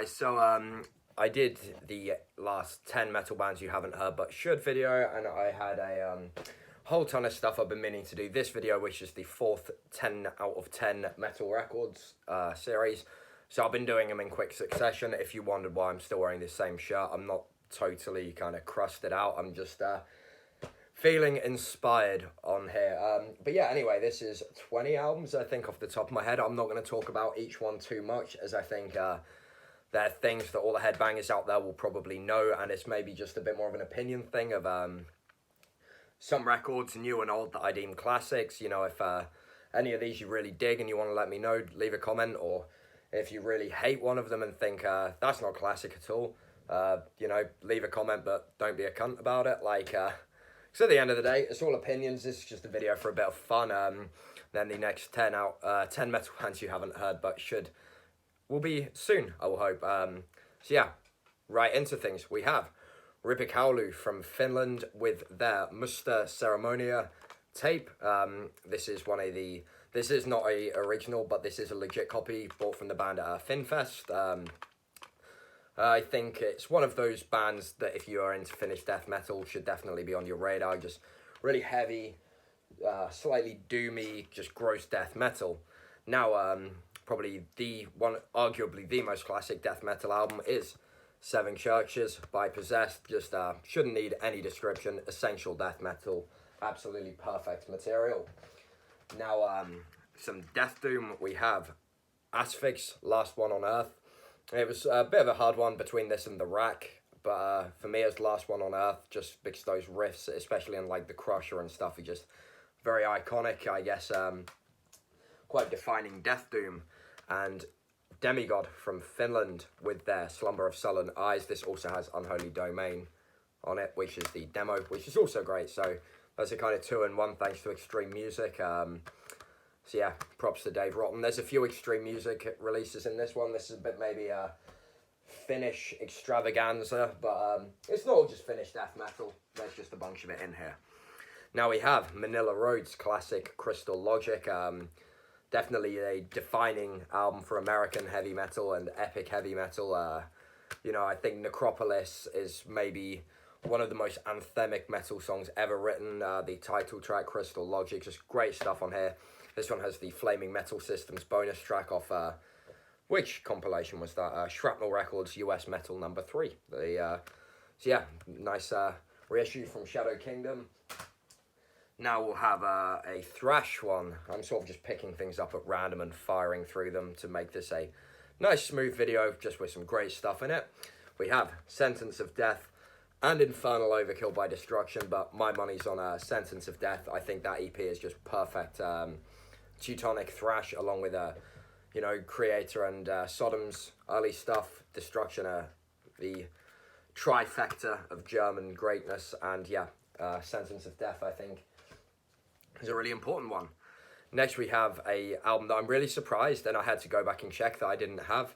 guys, so I did the last 10 metal bands you haven't heard but should video, and I had a whole ton of stuff I've been meaning to do this video, which is the fourth 10 out of 10 metal records series. So I've been doing them in quick succession. If you wondered why I'm still wearing the same shirt, I'm not totally kind of crusted out, I'm just feeling inspired on here. But yeah, anyway, this is 20 albums, I think, off the top of my head. I'm not going to talk about each one too much, as I think they're things that all the headbangers out there will probably know, and it's maybe just a bit more of an opinion thing of some records, new and old, that I deem classics. You know, if any of these you really dig and you want to let me know, leave a comment, or if you really hate one of them and think that's not classic at all, you know, leave a comment, but don't be a cunt about it. Like, so at the end of the day, it's all opinions. This is just a video for a bit of fun. Then the next 10 metal bands you haven't heard but will be soon, I will hope. So yeah, right into things. We have Relic from Finland with their Musta Ceremonia tape. This is not a original, but this is a legit copy bought from the band at Finfest. I think it's one of those bands that if you are into Finnish death metal should definitely be on your radar. Just really heavy, slightly doomy, just gross death metal. Now, probably arguably the most classic death metal album is Seven Churches by Possessed. Just shouldn't need any description. Essential death metal, absolutely perfect material. Now, some death doom. We have Asphyx, Last One on Earth. It was a bit of a hard one between this and The Rack, but for me it's Last One on Earth, just because those riffs, especially on like the Crusher and stuff, are just very iconic, I guess, quite defining death doom. And Demigod from Finland with their Slumber of Sullen Eyes. This also has Unholy Domain on it, which is the demo, which is also great. So that's a kind of 2-in-1 thanks to Extreme Music. So yeah, props to Dave Rotten. There's a few Extreme Music releases in this one. This is a bit maybe a Finnish extravaganza, but it's not all just Finnish death metal. There's just a bunch of it in here. Now we have Manila Road's classic Crystal Logic. Definitely a defining album for American heavy metal and epic heavy metal. You know, I think Necropolis is maybe one of the most anthemic metal songs ever written. The title track, Crystal Logic, just great stuff on here. This one has the Flaming Metal Systems bonus track off, which compilation was that? Shrapnel Records US Metal number 3. So yeah, nice reissue from Shadow Kingdom. Now we'll have a thrash one. I'm sort of just picking things up at random and firing through them to make this a nice smooth video, just with some great stuff in it. We have Sentence of Death and Infernal Overkill by Destruction, but my money's on Sentence of Death. I think that EP is just perfect Teutonic thrash, along with you know, Creator and Sodom's early stuff. Destruction, the trifecta of German greatness, and yeah, Sentence of Death, I think, is a really important one. Next we have a album that I'm really surprised, and I had to go back and check, that I didn't have.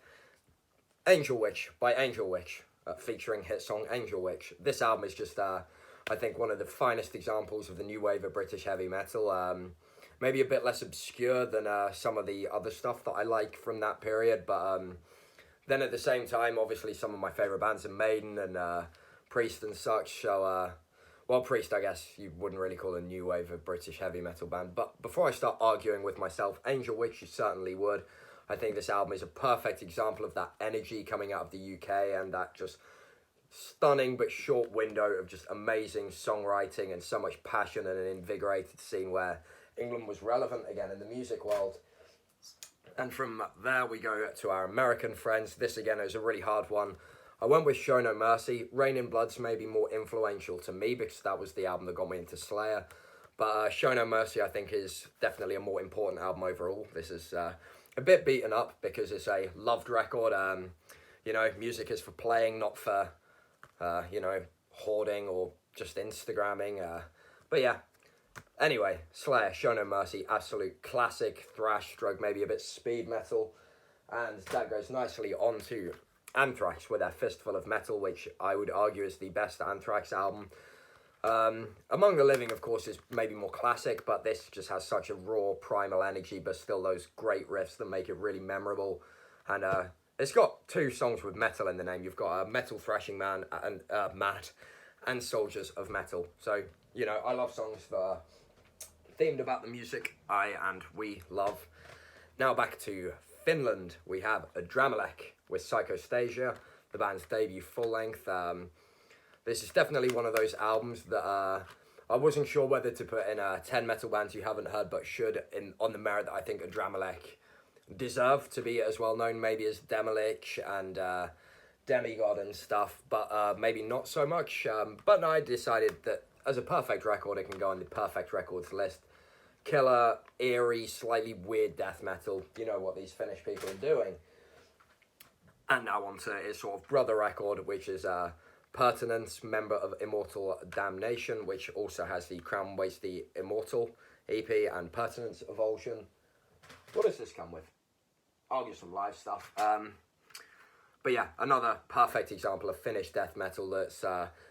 Angel Witch by Angel Witch, featuring hit song Angel Witch. This album is just, I think, one of the finest examples of the new wave of British heavy metal. Maybe a bit less obscure than some of the other stuff that I like from that period, but then at the same time, obviously some of my favourite bands are Maiden and Priest and such, so well, Priest, I guess you wouldn't really call a new wave of British heavy metal band. But before I start arguing with myself, Angel Witch, you certainly would. I think this album is a perfect example of that energy coming out of the UK, and that just stunning but short window of just amazing songwriting and so much passion, and an invigorated scene where England was relevant again in the music world. And from there we go to our American friends. This again is a really hard one. I went with Show No Mercy. Rain in Blood's maybe more influential to me because that was the album that got me into Slayer. But Show No Mercy, I think, is definitely a more important album overall. This is a bit beaten up because it's a loved record. You know, music is for playing, not for, you know, hoarding or just Instagramming. But yeah, anyway, Slayer, Show No Mercy, absolute classic thrash stroke, maybe a bit speed metal. And that goes nicely onto Anthrax with their Fistful of Metal, which I would argue is the best Anthrax album. Among the Living, of course, is maybe more classic, but this just has such a raw, primal energy, but still those great riffs that make it really memorable. And it's got two songs with metal in the name. You've got a Metal Thrashing Man and Mad and Soldiers of Metal. So, you know, I love songs that are themed about the music we love. Now back to Finland, we have a Relic with Psychostasia, the band's debut full length. This is definitely one of those albums that I wasn't sure whether to put in 10 metal bands you haven't heard but should, on the merit that I think a Relic deserve to be as well known maybe as Demolish and Demigod and stuff, but maybe not so much. But no, I decided that as a perfect record, it can go on the perfect records list. Killer, eerie, slightly weird death metal. You know what these Finnish people are doing. And now on to its sort of brother record, which is Pertinence, member of Immortal Damnation, which also has the Crown Waits the Immortal EP and Pertinence Evulsion. What does this come with? I'll get some live stuff. But yeah, another perfect example of Finnish death metal that's...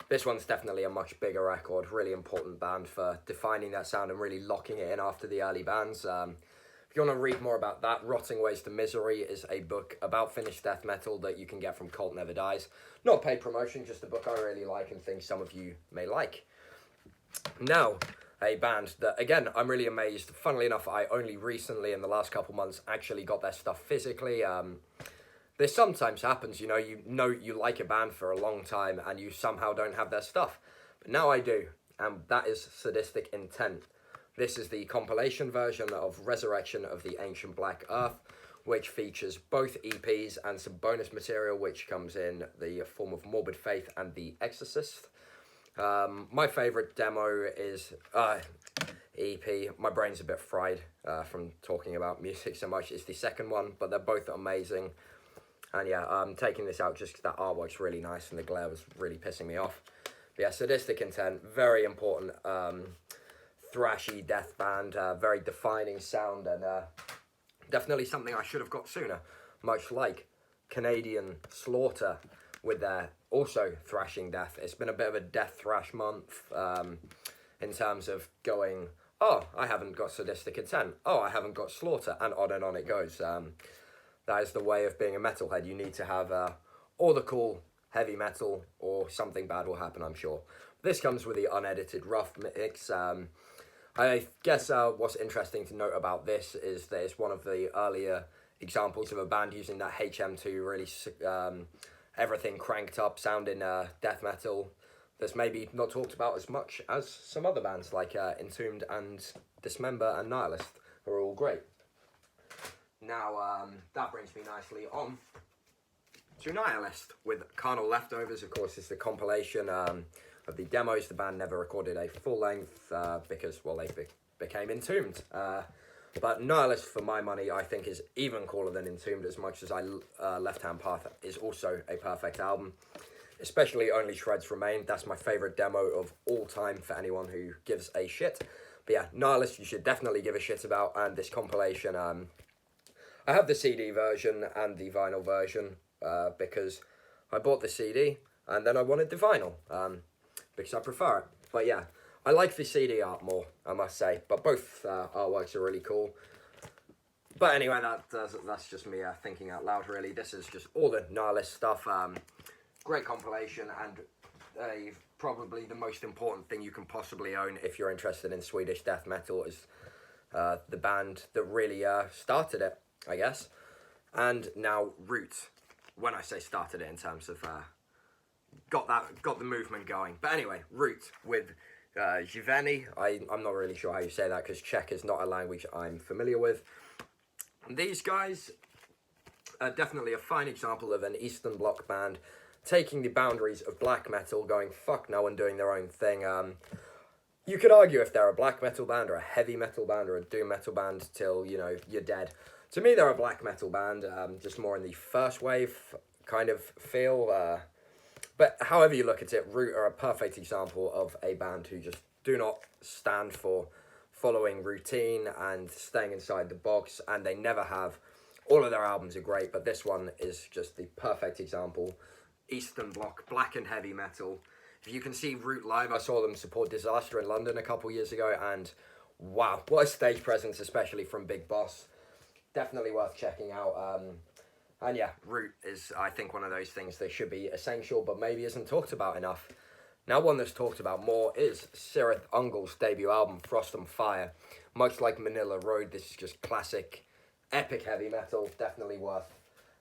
this one's definitely a much bigger record, really important band for defining that sound and really locking it in after the early bands. If you want to read more about that, Rotting Ways to Misery is a book about Finnish death metal that you can get from Cult Never Dies. Not paid promotion, just a book I really like and think some of you may like. Now, a band that, again, I'm really amazed. Funnily enough, I only recently, in the last couple months, actually got their stuff physically. This sometimes happens, you know you like a band for a long time and you somehow don't have their stuff. But now I do, and that is Sadistic Intent. This is the compilation version of Resurrection of the Ancient Black Earth, which features both EPs and some bonus material, which comes in the form of Morbid Faith and The Exorcist. My favourite demo is EP. My brain's a bit fried from talking about music so much. It's the second one, but they're both amazing. And yeah, I'm taking this out just because that artwork's really nice and the glare was really pissing me off. But yeah, Sadistic Intent, very important thrashy death band, very defining sound, and definitely something I should have got sooner. Much like Canadian Slaughter with their also thrashing death. It's been a bit of a death thrash month in terms of going, oh, I haven't got Sadistic Intent. Oh, I haven't got Slaughter, and on it goes. That is the way of being a metalhead. You need to have all the cool heavy metal or something bad will happen, I'm sure. This comes with the unedited rough mix. I guess what's interesting to note about this is that it's one of the earlier examples of a band using that HM2 really everything cranked up sound in death metal that's maybe not talked about as much as some other bands like Entombed and Dismember and Nihilist, who are all great. Now, that brings me nicely on to Nihilist with Carnal Leftovers. Of course, it's the compilation of the demos. The band never recorded a full length because, well, they became Entombed. But Nihilist, for my money, I think is even cooler than Entombed, as much as Left Hand Path is also a perfect album. Especially Only Shreds Remain. That's my favourite demo of all time for anyone who gives a shit. But yeah, Nihilist you should definitely give a shit about, and this compilation... I have the CD version and the vinyl version because I bought the CD and then I wanted the vinyl because I prefer it. But yeah, I like the CD art more, I must say. But both artworks are really cool. But anyway, that's just me thinking out loud, really. This is just all the Nihilist stuff. Great compilation and probably the most important thing you can possibly own if you're interested in Swedish death metal is the band that really started it, I guess. And now Root, when I say started it in terms of got the movement going. But anyway, Root with Jiveni. I'm not really sure how you say that because Czech is not a language I'm familiar with. These guys are definitely a fine example of an Eastern Bloc band taking the boundaries of black metal, going fuck no and doing their own thing. You could argue if they're a black metal band or a heavy metal band or a doom metal band till, you know, you're dead. To me, they're a black metal band, just more in the first wave kind of feel. But however you look at it, Root are a perfect example of a band who just do not stand for following routine and staying inside the box, and they never have. All of their albums are great, but this one is just the perfect example. Eastern Bloc, black and heavy metal. If you can see Root live, I saw them support Disaster in London a couple years ago, and wow, what a stage presence, especially from Big Boss. Definitely worth checking out. And yeah, Root is, I think, one of those things that should be essential, but maybe isn't talked about enough. Now, one that's talked about more is Cirith Ungol's debut album, Frost and Fire. Much like Manila Road, this is just classic, epic heavy metal, definitely worth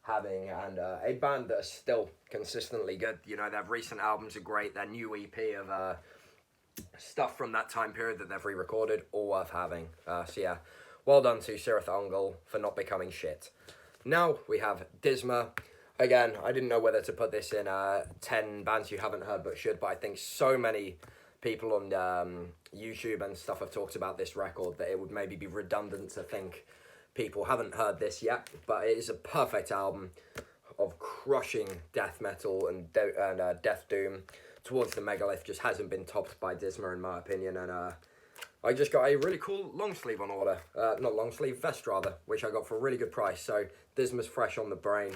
having, and a band that is still consistently good. You know, their recent albums are great, their new EP of stuff from that time period that they've re-recorded, all worth having. So yeah, well done to Cirith Ungol for not becoming shit. Now we have Disma. Again, I didn't know whether to put this in 10 bands you haven't heard but should, but I think so many people on YouTube and stuff have talked about this record that it would maybe be redundant to think people haven't heard this yet. But it is a perfect album of crushing death metal and death doom. Towards the Megalith just hasn't been topped by Disma in my opinion, and I just got a really cool long sleeve on order, not long sleeve, vest rather, which I got for a really good price, so Disma's fresh on the brain.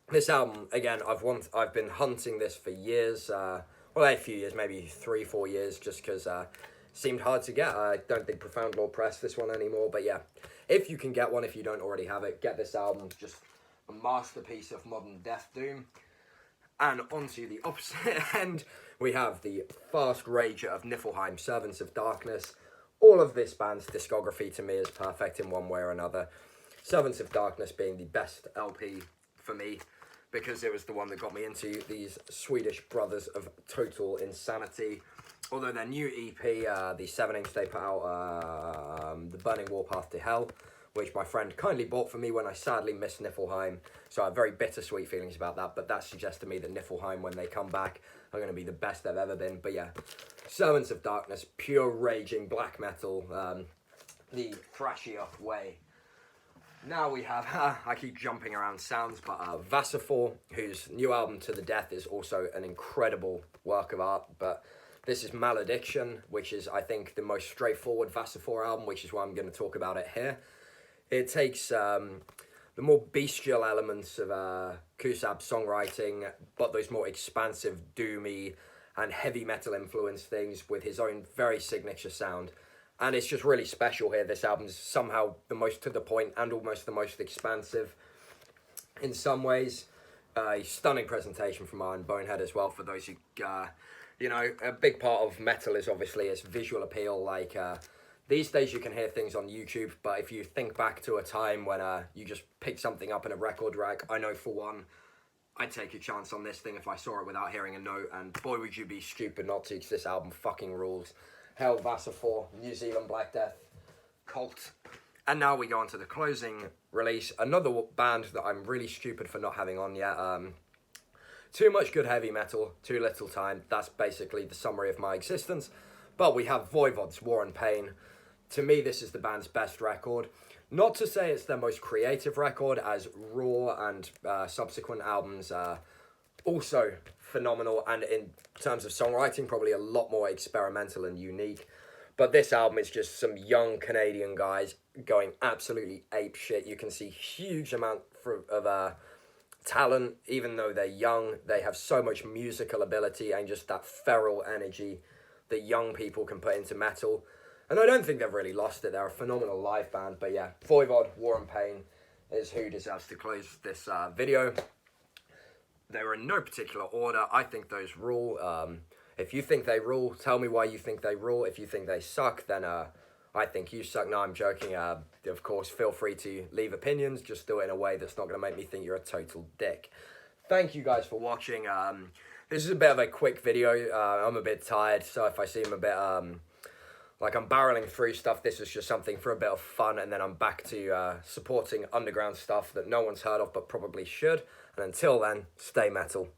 This album, again, I've been hunting this for years, well, a few years, maybe 3-4 years, just because seemed hard to get. I don't think Profound Law pressed this one anymore, but yeah, if you can get one, if you don't already have it, get this album. Just a masterpiece of modern death doom. And onto the opposite end, we have the fast rager of Niflheim, Servants of Darkness. All of this band's discography to me is perfect in one way or another. Servants of Darkness being the best LP for me, because it was the one that got me into these Swedish brothers of total insanity. Although their new EP, the 7-inch they put out, The Burning Warpath to Hell, which my friend kindly bought for me when I sadly missed Niflheim. So I have very bittersweet feelings about that, but that suggests to me that Niflheim, when they come back, are going to be the best they've ever been. But yeah, Servants of Darkness, pure raging black metal, the thrashier way. Now we have, I keep jumping around sounds, but Vasafor, whose new album To The Death is also an incredible work of art, but this is Malediction, which is, I think, the most straightforward Vasafor album, which is why I'm going to talk about it here. It takes the more bestial elements of Kusab's songwriting, but those more expansive, doomy, and heavy metal influenced things with his own very signature sound. And it's just really special here. This album's somehow the most to the point and almost the most expansive in some ways. A stunning presentation from Iron Bonehead as well, for those who, you know, a big part of metal is obviously its visual appeal. Like, these days you can hear things on YouTube, but if you think back to a time when you just picked something up in a record rack, I know for one, I'd take a chance on this thing if I saw it without hearing a note, and boy would you be stupid not to, because this album fucking rules. Hell, Vasafor, New Zealand Black Death, Cult. And now we go on to the closing release, another band that I'm really stupid for not having on yet. Too much good heavy metal, too little time. That's basically the summary of my existence. But we have Voivod's War and Pain. To me, this is the band's best record. Not to say it's their most creative record, as Raw and subsequent albums are also phenomenal, and in terms of songwriting, probably a lot more experimental and unique. But this album is just some young Canadian guys going absolutely ape shit. You can see huge amount of talent, even though they're young. They have so much musical ability and just that feral energy that young people can put into metal. And I don't think they've really lost it. They're a phenomenal live band. But yeah, Voivod, War and Pain is who deserves to close this video. They were in no particular order. I think those rule. If you think they rule, tell me why you think they rule. If you think they suck, then I think you suck. No, I'm joking. Of course, feel free to leave opinions. Just do it in a way that's not going to make me think you're a total dick. Thank you guys for watching. This is a bit of a quick video. I'm a bit tired, so if I seem a bit like I'm barreling through stuff, this is just something for a bit of fun, and then I'm back to supporting underground stuff that no one's heard of but probably should. And until then, stay metal.